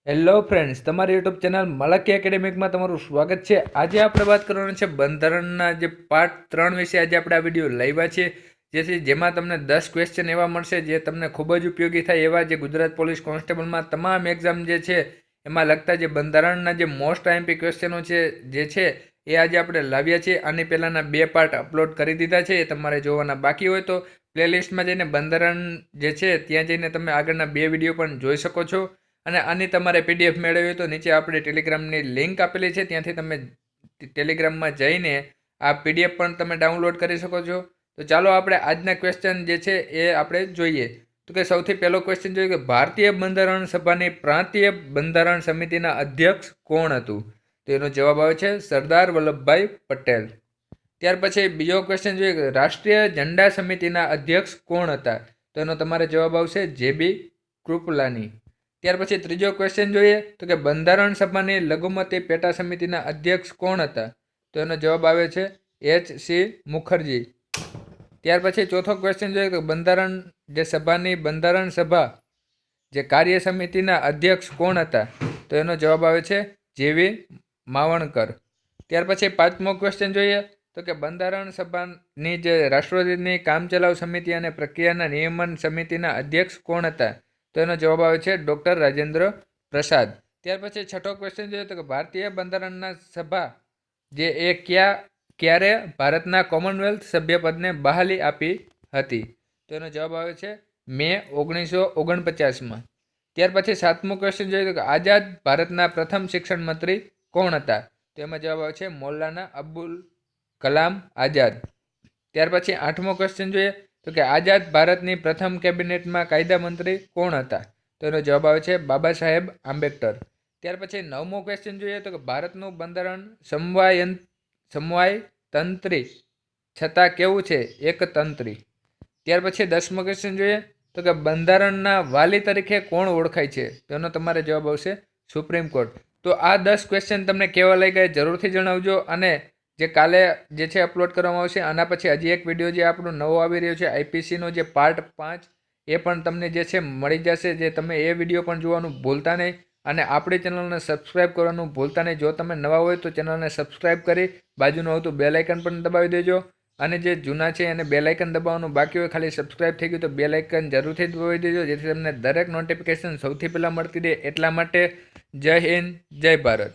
Hello friends, તમારી YouTube channel મલકી એકેડેમિકમાં તમારું સ્વાગત છે। આજે આપણે વાત કરવાની છે બંધારણના જે પાર્ટ 3 વિશે આજે આપણે આ વિડીયો લાવ્યા છે, જેમાં તમને 10 ક્વેશ્ચન એવા મળશે જે તમને ખૂબ જ ઉપયોગી થાય એવા, જે ગુજરાત પોલીસ કોન્સ્ટેબલમાં તમામ એક્ઝામ જે છે એમાં લગતા જે બંધારણના જે મોસ્ટ આઈએમપી ક્વેશ્ચનો છે એ આજે આપણે લાવ્યા છે। આની પહેલાંના 2 પાર્ટ અપલોડ કરી દીધા છે, એ તમારે જોવાના બાકી હોય તો પ્લેલિસ્ટમાં જઈને બંધારણ જે છે ત્યાં જઈને તમે આગળના 2 વિડીયો પણ જોઈ શકો છો। અને આની તમારે પીડીએફ મેળવવી હોય તો નીચે આપણે ટેલિગ્રામની લિંક આપેલી છે, ત્યાંથી તમે ટેલિગ્રામમાં જઈને આ પીડીએફ પણ તમે ડાઉનલોડ કરી શકો છો। તો ચાલો આપણે આજના ક્વેશ્ચન જે છે એ આપણે જોઈએ। તો કે સૌથી પહેલો ક્વેશ્ચન જોઈએ કે ભારતીય બંધારણ સભાની પ્રાંતીય બંધારણ સમિતિના અધ્યક્ષ કોણ હતું? તો એનો જવાબ આવે છે સરદાર વલ્લભભાઈ પટેલ। ત્યાર પછી બીજો ક્વેશ્ચન જોઈએ કે રાષ્ટ્રીય ઝંડા સમિતિના અધ્યક્ષ કોણ હતા? તો એનો તમારે જવાબ આવશે જેબી કૃપલાની। ત્યાર પછી ત્રીજો ક્વેશ્ચન જોઈએ તો કે બંધારણ સભાની લઘુમતી પેટા સમિતિના અધ્યક્ષ કોણ હતા? તો એનો જવાબ આવે છે H.C. મુખર્જી। ત્યાર પછી ચોથો ક્વેશ્ચન જોઈએ તો બંધારણ સભા જે કાર્ય સમિતિના અધ્યક્ષ કોણ હતા? તો એનો જવાબ આવે છે જેવી માવણકર। ત્યાર પછી પાંચમો ક્વેશ્ચન જોઈએ તો કે બંધારણ સભાની જે રાષ્ટ્રપતિની કામચલાઉ સમિતિ અને પ્રક્રિયાના નિયમન સમિતિના અધ્યક્ષ કોણ હતા? તો એનો જવાબ આવે છે ડૉક્ટર રાજેન્દ્ર પ્રસાદ। ત્યાર પછી છઠ્ઠો ક્વેશ્ચન જોઈએ તો કે ભારતીય બંધારણના સભા જે એ ક્યારે ભારતના કોમનવેલ્થ સભ્યપદને બહાલી આપી હતી? તો એનો જવાબ આવે છે મે 1949માં। ત્યાર પછી સાતમો ક્વેશ્ચન જોઈએ તો કે આઝાદ ભારતના પ્રથમ શિક્ષણ મંત્રી કોણ હતા? તો એમાં જવાબ આવે છે મૌલાના અબુલ કલામ આઝાદ। ત્યાર પછી આઠમો ક્વેશ્ચન જોઈએ તો કે આઝાદ ભારતની પ્રથમ કેબિનેટમાં કાયદા મંત્રી કોણ હતા? તો એનો જવાબ આવે છે બાબા સાહેબ આંબેડકર। ત્યાર પછી નવમો ક્વેશ્ચન જોઈએ તો કે ભારતનું બંધારણ સમવાયતંત્રી છતાં કેવું છે? એકતંત્રી। ત્યાર પછી 10મો ક્વેશ્ચન જોઈએ તો કે બંધારણના વાલી તરીકે કોણ ઓળખાય છે? તેનો તમારે જવાબ આવશે સુપ્રીમ કોર્ટ। તો આ 10 ક્વેશ્ચન તમને કેવા લાગ્યા જરૂરથી જણાવજો, અને જે કાલે જે છે અપલોડ કરવામાં આવશે આના પછી હજી એક વિડીયો જે આપણો નવો આવી રહ્યો છે આઈપીસીનો જે પાર્ટ 5 એ પણ તમને જે છે મળી જશે, જે તમે એ વિડીયો પણ જોવાનું ભૂલતા નહીં, અને આપણી ચેનલને સબસ્ક્રાઈબ કરવાનું ભૂલતા નહીં। જો તમે નવા હોય તો ચેનલને સબસ્ક્રાઈબ કરી બાજુનું આવતું બેલ આઇકન પણ દબાવી દેજો, અને જે જૂના છે એને બેલ આઇકન દબાવવાનું બાકી હોય, ખાલી સબસ્ક્રાઈબ થઈ ગયું તો બેલ આઇકન જરૂરથી દબાવી દેજો, જેથી તમને દરેક નોટિફિકેશન સૌથી પહેલાં મળતી રહે। એટલા માટે જય હિન્દ, જય ભારત।